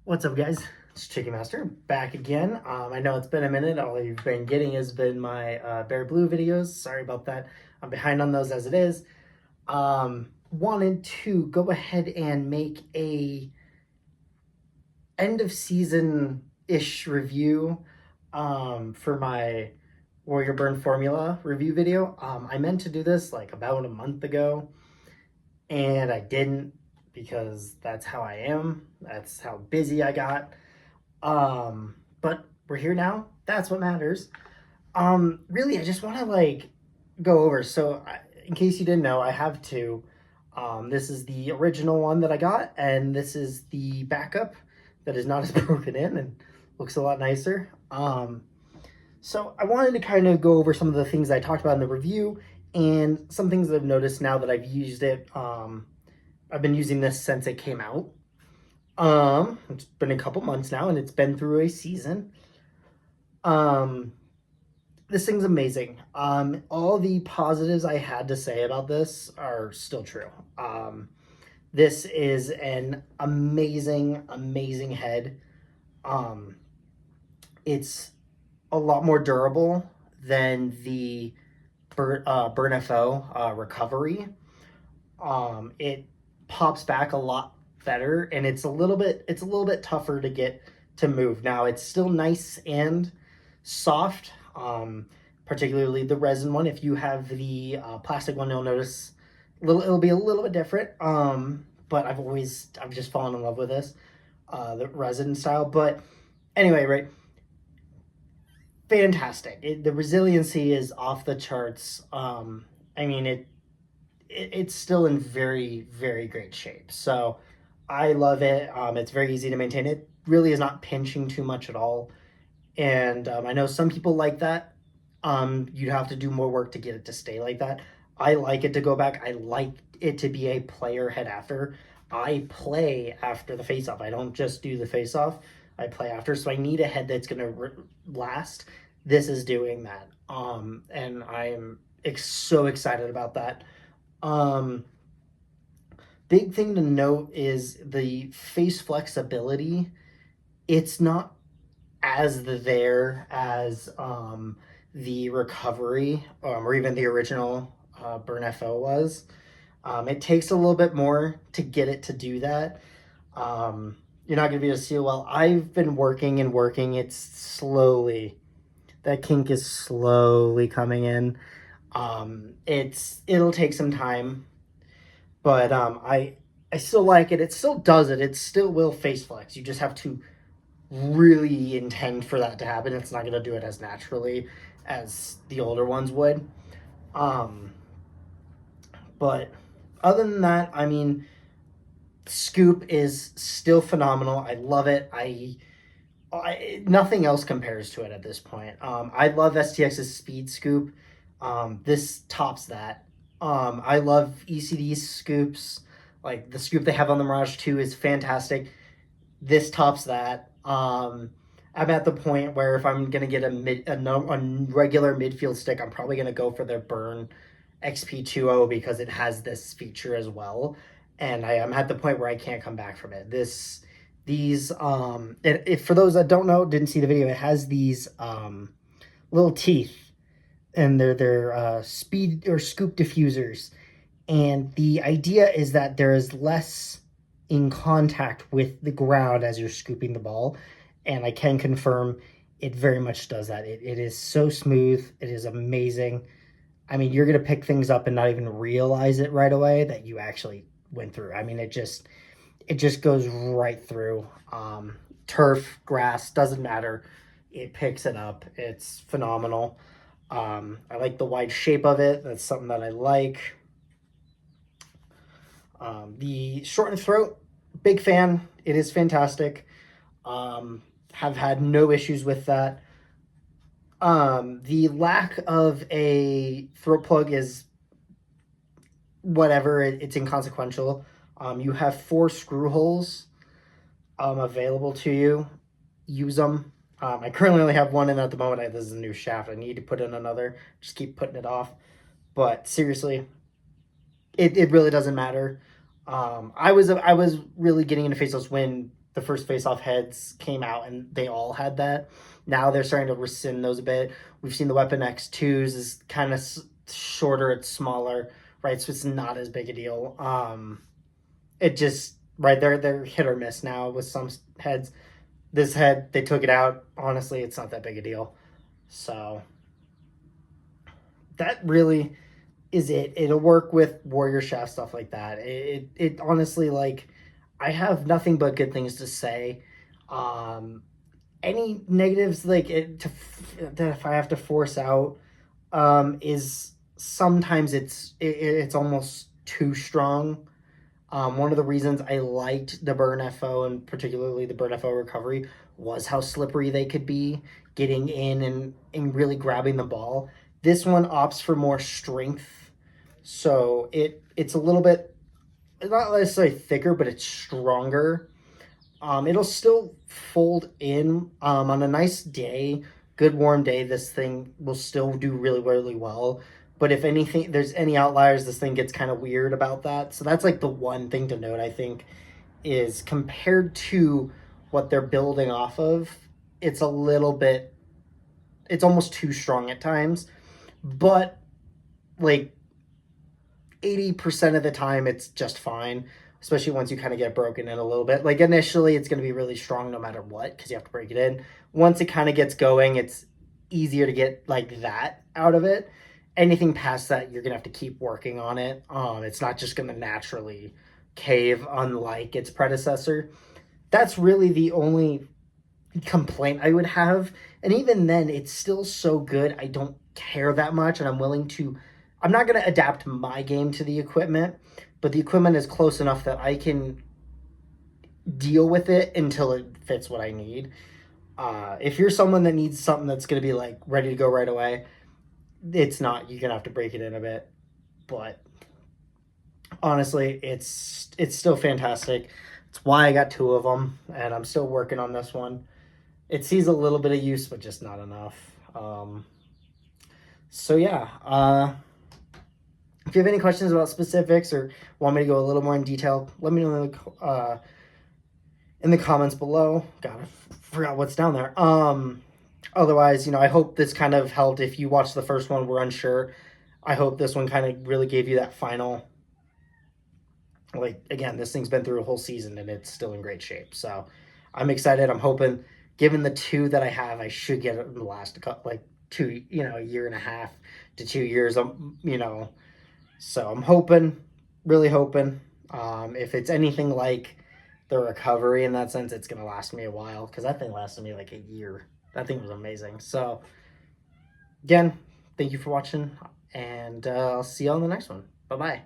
What's up, guys? It's Chicken Master back again. I know it's been a minute. All you've been getting has been my Bear Blue videos. Sorry about that. I'm behind on those as it is. Wanted to go ahead and make a end of season ish review for my Warrior Burn formula review video. I meant to do this like about a month ago, and I didn't because that's how I am. That's how busy I got. But we're here now. That's what matters. Really, I just want to go over. So, in case you didn't know, I have two. This is the original one that I got, and this is the backup that is not as broken in and looks a lot nicer. So I wanted to kind of go over some of the things I talked about in the review and some things that I've noticed now that I've used it. I've been using this since it came out. It's been a couple months now, and it's been through a season. Um, this thing's amazing. All the positives I had to say about this are still true. This is an amazing, amazing head. Um, it's a lot more durable than the Burn FO recovery. It pops back a lot better, and it's a little bit tougher to get to move. Now it's still nice and soft, particularly the resin one. If you have the plastic one, you'll notice it'll be a little bit different. But I've just fallen in love with this, the resin style. But anyway, right, fantastic. The resiliency is off the charts. I mean it's still in very, very great shape. So I love it. It's very easy to maintain. It really is not pinching too much at all. And I know some people like that. You'd have to do more work to get it to stay like that. I like it to go back. I like it to be a player head after. I play after the face off. I don't just do the face off. I play after. So I need a head that's going to last. This is doing that. And I'm so excited about that. Um, Big thing to note is the face flexibility. It's not as there as the recovery or even the original Burn FO was. It takes a little bit more to get it to do that. You're not going to be able to see it well. I've been working and working. It's slowly, that kink is slowly coming in. It'll take some time, but I still like it. It still does it. It still will face flex. You just have to really intend for that to happen. It's not going to do it as naturally as the older ones would. Um, but other than that, I mean, Scoop is still phenomenal. I love it. Nothing else compares to it at this point. I love STX's Speed Scoop. This tops that. I love ECD's scoops. Like the scoop they have on the Mirage 2 is fantastic. This tops that. I'm at the point where if I'm gonna get a regular midfield stick, I'm probably gonna go for the Burn XP20 because it has this feature as well, and I am at the point where I can't come back from it. These if for those that don't know, didn't see the video, it has these little teeth, and they're speed or scoop diffusers, and the idea is that there is less in contact with the ground as you're scooping the ball, and I can confirm it very much does that. It is so smooth. It is amazing. I mean, you're going to pick things up and not even realize it right away that you actually went through. I mean, it just goes right through. Turf, grass, doesn't matter. It picks it up. It's phenomenal. I like the wide shape of it. That's something that I like. The shortened throat, big fan. It is fantastic. Have had no issues with that. The lack of a throat plug is whatever. It's inconsequential. You have 4 screw holes available to you. Use them. I currently only have one in at the moment. This is a new shaft. I need to put in another. Just keep putting it off. But seriously, it really doesn't matter. I was really getting into faceless when the first face-off heads came out and they all had that. Now they're starting to rescind those a bit. We've seen the Weapon X2s is kind of shorter, it's smaller, right? So it's not as big a deal. It just right, they're hit or miss now with some heads. This head, they took it out. Honestly, it's not that big a deal. So that really is it. It'll work with Warrior Shaft, stuff like that. It honestly, like, I have nothing but good things to say. Um, any negatives, like, that if I have to force out, is sometimes it's almost too strong. One of the reasons I liked the Burn FO and particularly the Burn FO recovery was how slippery they could be getting in and really grabbing the ball. This one opts for more strength, so it's a little bit, not necessarily thicker, but it's stronger. It'll still fold in on a nice day, good warm day. This thing will still do really, really well. But if anything, there's any outliers, this thing gets kind of weird about that. So that's like the one thing to note, I think, is compared to what they're building off of, it's a little bit, it's almost too strong at times. But like 80% of the time, it's just fine, especially once you kind of get broken in a little bit. Like initially, it's going to be really strong no matter what because you have to break it in. Once it kind of gets going, it's easier to get like that out of it. Anything past that, you're going to have to keep working on it. It's not just going to naturally cave unlike its predecessor. That's really the only complaint I would have. And even then, it's still so good. I don't care that much, and I'm not going to adapt my game to the equipment, but the equipment is close enough that I can deal with it until it fits what I need. If you're someone that needs something that's going to be like ready to go right away, it's not. You're going to have to break it in a bit. But honestly, it's still fantastic. It's why I got two of them, and I'm still working on this one. It sees a little bit of use, but just not enough. So yeah, if you have any questions about specifics or want me to go a little more in detail, let me know in the comments below. God, I forgot what's down there. Otherwise, I hope this kind of helped. If you watched the first one, we're unsure. I hope this one kind of really gave you that final, like, again, this thing's been through a whole season and it's still in great shape. So I'm excited. I'm hoping, given the two that I have, I should get it in the last, like, a year and a half to 2 years. So I'm hoping, really hoping, if it's anything like the recovery in that sense, it's going to last me a while, because that thing lasted me like a year. That thing was amazing. So again, thank you for watching, and I'll see you on the next one. Bye-bye.